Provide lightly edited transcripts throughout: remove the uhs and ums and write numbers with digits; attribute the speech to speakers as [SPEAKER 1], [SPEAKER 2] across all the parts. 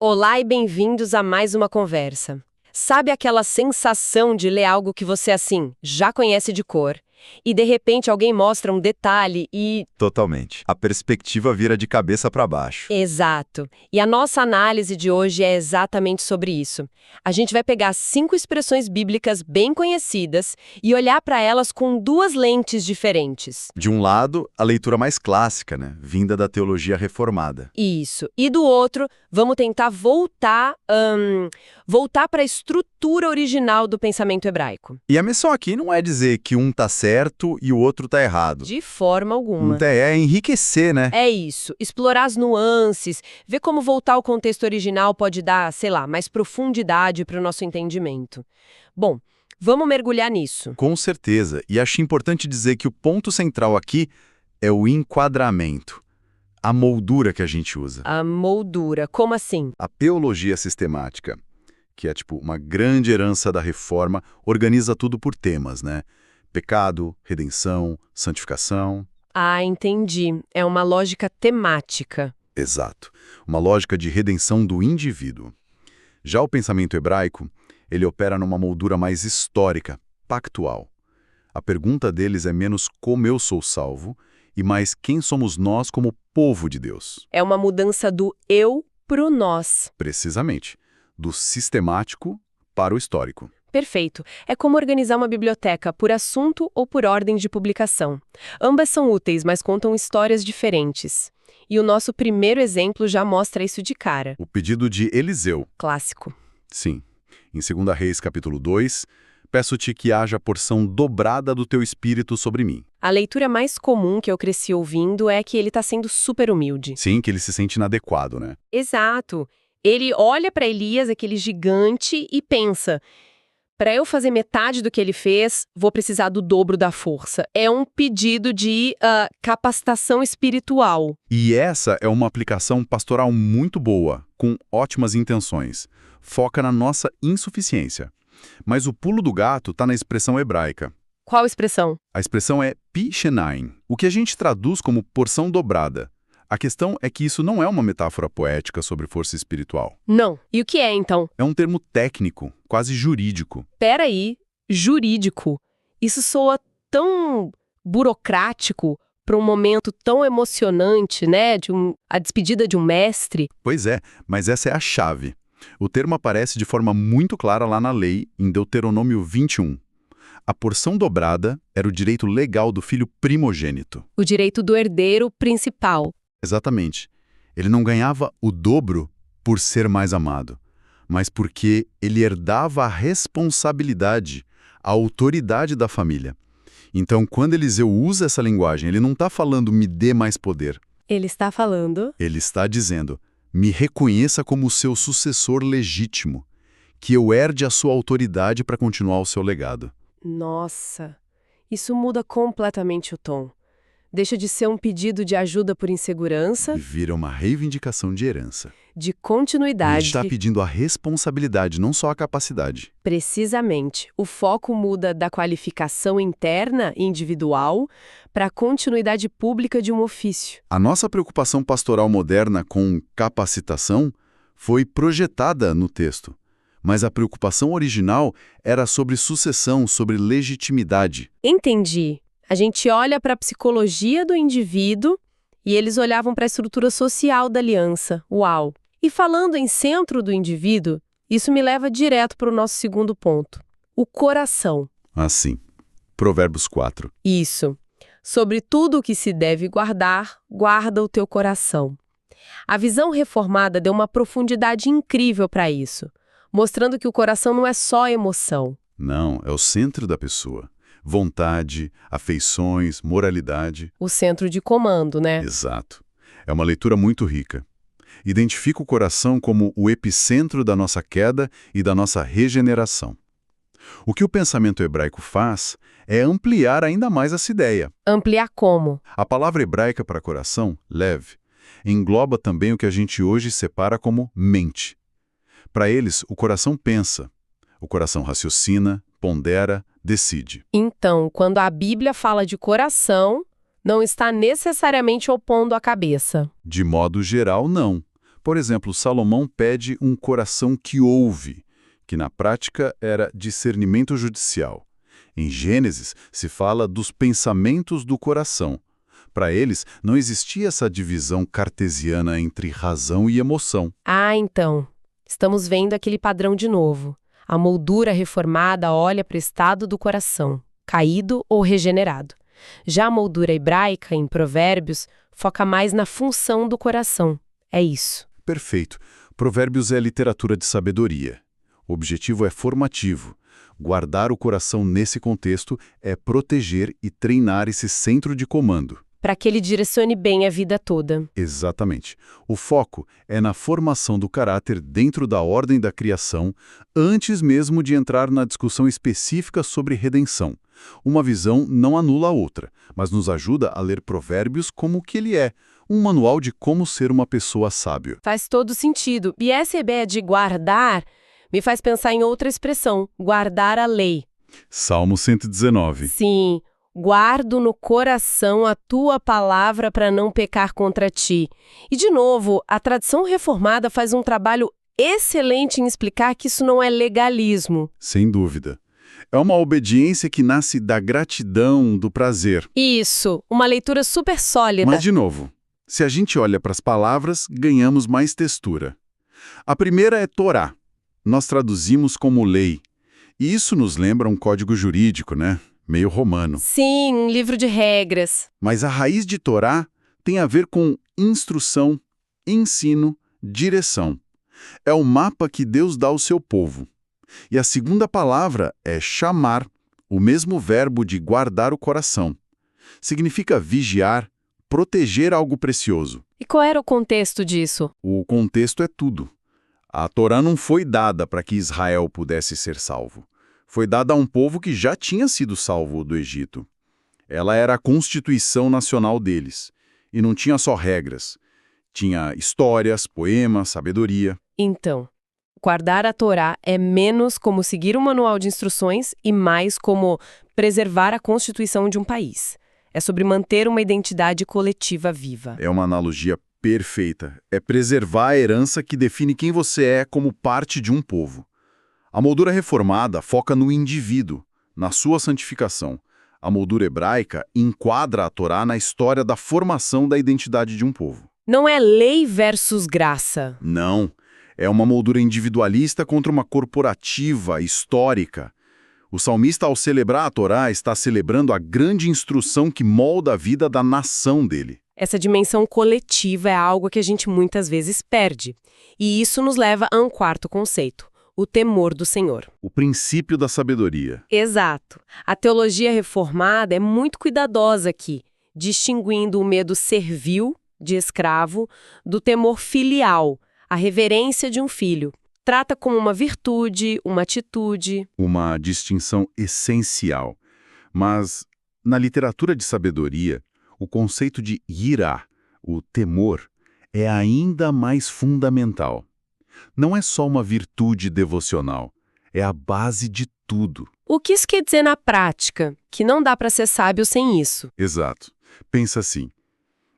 [SPEAKER 1] Olá e bem-vindos a mais uma conversa. Sabe aquela sensação de ler algo que você, assim, já conhece de cor, e de repente alguém mostra um detalhe e...
[SPEAKER 2] Totalmente. A perspectiva vira de cabeça para baixo.
[SPEAKER 1] Exato. E a nossa análise de hoje é exatamente sobre isso. A gente vai pegar 5 expressões bíblicas bem conhecidas e olhar para elas com 2 lentes diferentes.
[SPEAKER 2] De um lado, a leitura mais clássica, né? Vinda da teologia reformada.
[SPEAKER 1] Isso. E do outro, vamos tentar voltar para a estrutura original do pensamento hebraico.
[SPEAKER 2] E a missão aqui não é dizer que um tá certo e o outro tá errado.
[SPEAKER 1] De forma alguma.
[SPEAKER 2] É enriquecer, né?
[SPEAKER 1] É isso. Explorar as nuances, ver como voltar ao contexto original pode dar, sei lá, mais profundidade para o nosso entendimento. Bom, vamos mergulhar nisso.
[SPEAKER 2] Com certeza. E acho importante dizer que o ponto central aqui é o enquadramento. A moldura que a gente usa.
[SPEAKER 1] A moldura, como assim?
[SPEAKER 2] A teologia sistemática, que é tipo uma grande herança da reforma, organiza tudo por temas, né? Pecado, redenção, santificação.
[SPEAKER 1] Ah, entendi. É uma lógica temática.
[SPEAKER 2] Exato. Uma lógica de redenção do indivíduo. Já o pensamento hebraico, ele opera numa moldura mais histórica, pactual. A pergunta deles é menos como eu sou salvo e mais quem somos nós como povo de Deus.
[SPEAKER 1] É uma mudança do eu pro nós.
[SPEAKER 2] Precisamente. Do sistemático para o histórico.
[SPEAKER 1] Perfeito. É como organizar uma biblioteca por assunto ou por ordem de publicação. Ambas são úteis, mas contam histórias diferentes. E o nosso primeiro exemplo já mostra isso de cara.
[SPEAKER 2] O pedido de Eliseu.
[SPEAKER 1] Clássico.
[SPEAKER 2] Sim. Em 2 Reis, capítulo 2, peço-te que haja porção dobrada do teu espírito sobre mim.
[SPEAKER 1] A leitura mais comum que eu cresci ouvindo é que ele está sendo super humilde.
[SPEAKER 2] Sim, que ele se sente inadequado, né?
[SPEAKER 1] Exato. Ele olha para Elias, aquele gigante, e pensa... Para eu fazer metade do que ele fez, vou precisar do dobro da força. É um pedido de capacitação espiritual.
[SPEAKER 2] E essa é uma aplicação pastoral muito boa, com ótimas intenções. Foca na nossa insuficiência. Mas o pulo do gato está na expressão hebraica.
[SPEAKER 1] Qual expressão?
[SPEAKER 2] A expressão é pi shenaim, o que a gente traduz como porção dobrada. A questão é que isso não é uma metáfora poética sobre força espiritual.
[SPEAKER 1] Não. E o que é, então?
[SPEAKER 2] É um termo técnico, quase jurídico.
[SPEAKER 1] Peraí, jurídico. Isso soa tão burocrático para um momento tão emocionante, né? A despedida de um mestre.
[SPEAKER 2] Pois é, mas essa é a chave. O termo aparece de forma muito clara lá na lei, em Deuteronômio 21. A porção dobrada era o direito legal do filho primogênito.
[SPEAKER 1] O direito do herdeiro principal.
[SPEAKER 2] Exatamente. Ele não ganhava o dobro por ser mais amado, mas porque ele herdava a responsabilidade, a autoridade da família. Então, quando Eliseu usa essa linguagem, ele não está falando me dê mais poder.
[SPEAKER 1] Ele está falando...
[SPEAKER 2] Ele está dizendo, me reconheça como o seu sucessor legítimo, que eu herde a sua autoridade para continuar o seu legado.
[SPEAKER 1] Nossa, isso muda completamente o tom. Deixa de ser um pedido de ajuda por insegurança...
[SPEAKER 2] E vira uma reivindicação de herança.
[SPEAKER 1] De continuidade.
[SPEAKER 2] Ele está pedindo a responsabilidade, não só a capacidade.
[SPEAKER 1] Precisamente. O foco muda da qualificação interna, individual, para a continuidade pública de um ofício.
[SPEAKER 2] A nossa preocupação pastoral moderna com capacitação foi projetada no texto. Mas a preocupação original era sobre sucessão, sobre legitimidade.
[SPEAKER 1] Entendi. A gente olha para a psicologia do indivíduo e eles olhavam para a estrutura social da aliança. Uau! E falando em centro do indivíduo, isso me leva direto para o nosso segundo ponto. O coração.
[SPEAKER 2] Assim. Provérbios 4.
[SPEAKER 1] Isso. Sobre tudo o que se deve guardar, guarda o teu coração. A visão reformada deu uma profundidade incrível para isso, mostrando que o coração não é só emoção.
[SPEAKER 2] Não, é o centro da pessoa. Vontade, afeições, moralidade.
[SPEAKER 1] O centro de comando, né?
[SPEAKER 2] Exato. É uma leitura muito rica. Identifica o coração como o epicentro da nossa queda e da nossa regeneração. O que o pensamento hebraico faz é ampliar ainda mais essa ideia.
[SPEAKER 1] Ampliar como?
[SPEAKER 2] A palavra hebraica para coração, lev, engloba também o que a gente hoje separa como mente. Para eles, o coração pensa, o coração raciocina, pondera, decide.
[SPEAKER 1] Então, quando a Bíblia fala de coração, não está necessariamente opondo a cabeça.
[SPEAKER 2] De modo geral, não. Por exemplo, Salomão pede um coração que ouve, que na prática era discernimento judicial. Em Gênesis, se fala dos pensamentos do coração. Para eles, não existia essa divisão cartesiana entre razão e emoção.
[SPEAKER 1] Ah, então, estamos vendo aquele padrão de novo. A moldura reformada olha para o estado do coração, caído ou regenerado. Já a moldura hebraica, em Provérbios, foca mais na função do coração. É isso.
[SPEAKER 2] Perfeito. Provérbios é literatura de sabedoria. O objetivo é formativo. Guardar o coração nesse contexto é proteger e treinar esse centro de comando.
[SPEAKER 1] Para que ele direcione bem a vida toda.
[SPEAKER 2] Exatamente. O foco é na formação do caráter dentro da ordem da criação, antes mesmo de entrar na discussão específica sobre redenção. Uma visão não anula a outra, mas nos ajuda a ler Provérbios como o que ele é, um manual de como ser uma pessoa sábia.
[SPEAKER 1] Faz todo sentido. E essa ideia de guardar me faz pensar em outra expressão, guardar a lei.
[SPEAKER 2] Salmo 119.
[SPEAKER 1] Sim, guardo no coração a tua palavra para não pecar contra ti. E, de novo, a tradição reformada faz um trabalho excelente em explicar que isso não é legalismo.
[SPEAKER 2] Sem dúvida. É uma obediência que nasce da gratidão, do prazer.
[SPEAKER 1] Isso, uma leitura super sólida.
[SPEAKER 2] Mas, de novo, se a gente olha para as palavras, ganhamos mais textura. A primeira é Torá. Nós traduzimos como lei. E isso nos lembra um código jurídico, né? Meio romano.
[SPEAKER 1] Sim, um livro de regras.
[SPEAKER 2] Mas a raiz de Torá tem a ver com instrução, ensino, direção. É o mapa que Deus dá ao seu povo. E a segunda palavra é chamar, o mesmo verbo de guardar o coração. Significa vigiar, proteger algo precioso.
[SPEAKER 1] E qual era o contexto disso?
[SPEAKER 2] O contexto é tudo. A Torá não foi dada para que Israel pudesse ser salvo. Foi dada a um povo que já tinha sido salvo do Egito. Ela era a constituição nacional deles. E não tinha só regras. Tinha histórias, poemas, sabedoria.
[SPEAKER 1] Então, guardar a Torá é menos como seguir um manual de instruções e mais como preservar a constituição de um país. É sobre manter uma identidade coletiva viva.
[SPEAKER 2] É uma analogia perfeita. É preservar a herança que define quem você é como parte de um povo. A moldura reformada foca no indivíduo, na sua santificação. A moldura hebraica enquadra a Torá na história da formação da identidade de um povo.
[SPEAKER 1] Não é lei versus graça.
[SPEAKER 2] Não. É uma moldura individualista contra uma corporativa, histórica. O salmista, ao celebrar a Torá, está celebrando a grande instrução que molda a vida da nação dele.
[SPEAKER 1] Essa dimensão coletiva é algo que a gente muitas vezes perde. E isso nos leva a um quarto conceito, o temor do Senhor.
[SPEAKER 2] O princípio da sabedoria.
[SPEAKER 1] Exato. A teologia reformada é muito cuidadosa aqui, distinguindo o medo servil, de escravo, do temor filial, a reverência de um filho. Trata como uma virtude, uma atitude.
[SPEAKER 2] Uma distinção essencial. Mas, na literatura de sabedoria, o conceito de yirá, o temor, é ainda mais fundamental. Não é só uma virtude devocional, é a base de tudo.
[SPEAKER 1] O que isso quer dizer na prática? Que não dá para ser sábio sem isso.
[SPEAKER 2] Exato. Pensa assim,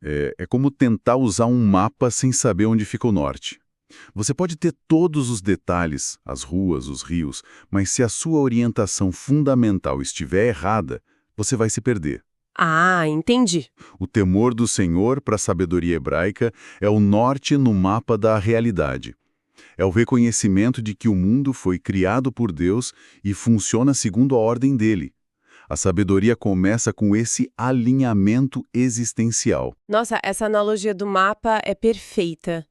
[SPEAKER 2] é como tentar usar um mapa sem saber onde fica o norte. Você pode ter todos os detalhes, as ruas, os rios, mas se a sua orientação fundamental estiver errada, você vai se perder.
[SPEAKER 1] Ah, entendi.
[SPEAKER 2] O temor do Senhor, para a sabedoria hebraica, é o norte no mapa da realidade. É o reconhecimento de que o mundo foi criado por Deus e funciona segundo a ordem dele. A sabedoria começa com esse alinhamento existencial.
[SPEAKER 1] Nossa, essa analogia do mapa é perfeita.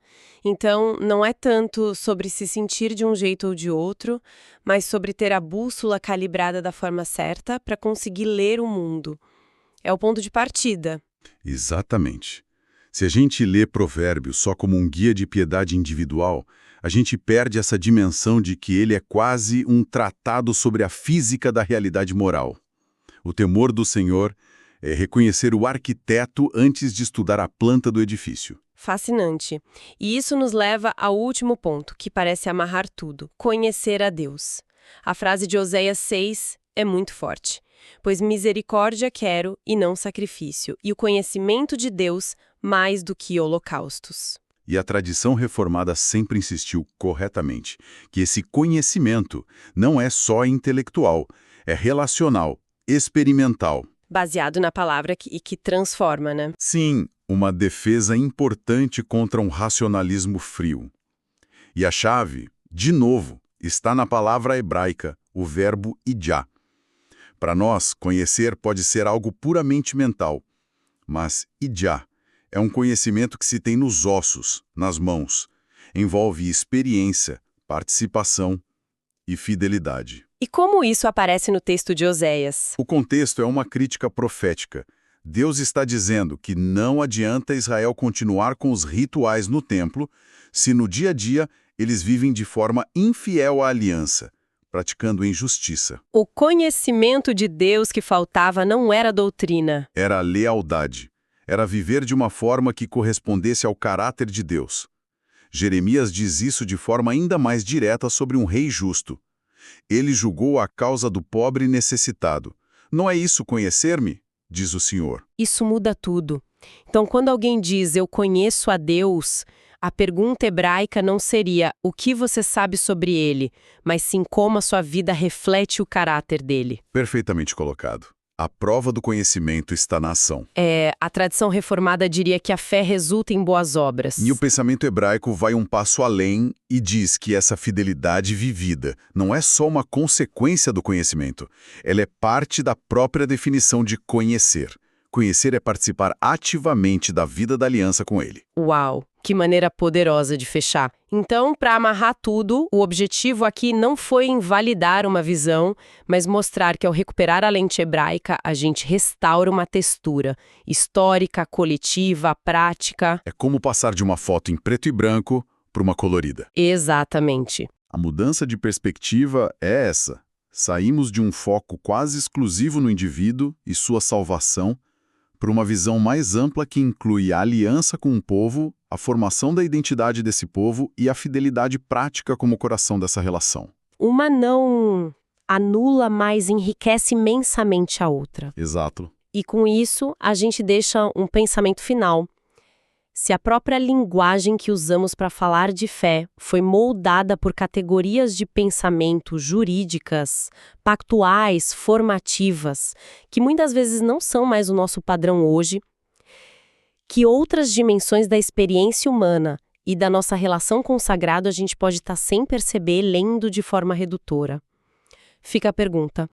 [SPEAKER 1] Então, não é tanto sobre se sentir de um jeito ou de outro, mas sobre ter a bússola calibrada da forma certa para conseguir ler o mundo. É o ponto de partida.
[SPEAKER 2] Exatamente. Se a gente lê Provérbios só como um guia de piedade individual, a gente perde essa dimensão de que ele é quase um tratado sobre a física da realidade moral. O temor do Senhor é reconhecer o arquiteto antes de estudar a planta do edifício.
[SPEAKER 1] Fascinante. E isso nos leva ao último ponto, que parece amarrar tudo: conhecer a Deus. A frase de Oséias 6 é muito forte. Pois misericórdia quero e não sacrifício, e o conhecimento de Deus mais do que holocaustos.
[SPEAKER 2] E a tradição reformada sempre insistiu corretamente que esse conhecimento não é só intelectual, é relacional, experimental.
[SPEAKER 1] Baseado na palavra que transforma, né?
[SPEAKER 2] Sim, uma defesa importante contra um racionalismo frio. E a chave, de novo, está na palavra hebraica, o verbo idá. Para nós, conhecer pode ser algo puramente mental, mas idá é um conhecimento que se tem nos ossos, nas mãos. Envolve experiência, participação e fidelidade.
[SPEAKER 1] E como isso aparece no texto de Oséias?
[SPEAKER 2] O contexto é uma crítica profética. Deus está dizendo que não adianta Israel continuar com os rituais no templo se no dia a dia eles vivem de forma infiel à aliança, praticando injustiça.
[SPEAKER 1] O conhecimento de Deus que faltava não era doutrina.
[SPEAKER 2] Era a lealdade. Era viver de uma forma que correspondesse ao caráter de Deus. Jeremias diz isso de forma ainda mais direta sobre um rei justo. Ele julgou a causa do pobre necessitado. Não é isso conhecer-me? Diz o Senhor.
[SPEAKER 1] Isso muda tudo. Então, quando alguém diz eu conheço a Deus, a pergunta hebraica não seria o que você sabe sobre ele, mas sim como a sua vida reflete o caráter dele.
[SPEAKER 2] Perfeitamente colocado. A prova do conhecimento está na ação.
[SPEAKER 1] A tradição reformada diria que a fé resulta em boas obras.
[SPEAKER 2] E o pensamento hebraico vai um passo além e diz que essa fidelidade vivida não é só uma consequência do conhecimento, ela é parte da própria definição de conhecer. Conhecer é participar ativamente da vida da aliança com ele.
[SPEAKER 1] Uau, que maneira poderosa de fechar. Então, para amarrar tudo, o objetivo aqui não foi invalidar uma visão, mas mostrar que ao recuperar a lente hebraica, a gente restaura uma textura histórica, coletiva, prática.
[SPEAKER 2] É como passar de uma foto em preto e branco para uma colorida.
[SPEAKER 1] Exatamente.
[SPEAKER 2] A mudança de perspectiva é essa. Saímos de um foco quase exclusivo no indivíduo e sua salvação para uma visão mais ampla que inclui a aliança com o povo, a formação da identidade desse povo e a fidelidade prática como coração dessa relação.
[SPEAKER 1] Uma não anula, mas enriquece imensamente a outra.
[SPEAKER 2] Exato.
[SPEAKER 1] E com isso, a gente deixa um pensamento final. Se a própria linguagem que usamos para falar de fé foi moldada por categorias de pensamento jurídicas, pactuais, formativas, que muitas vezes não são mais o nosso padrão hoje, que outras dimensões da experiência humana e da nossa relação com o sagrado a gente pode estar sem perceber lendo de forma redutora? Fica a pergunta: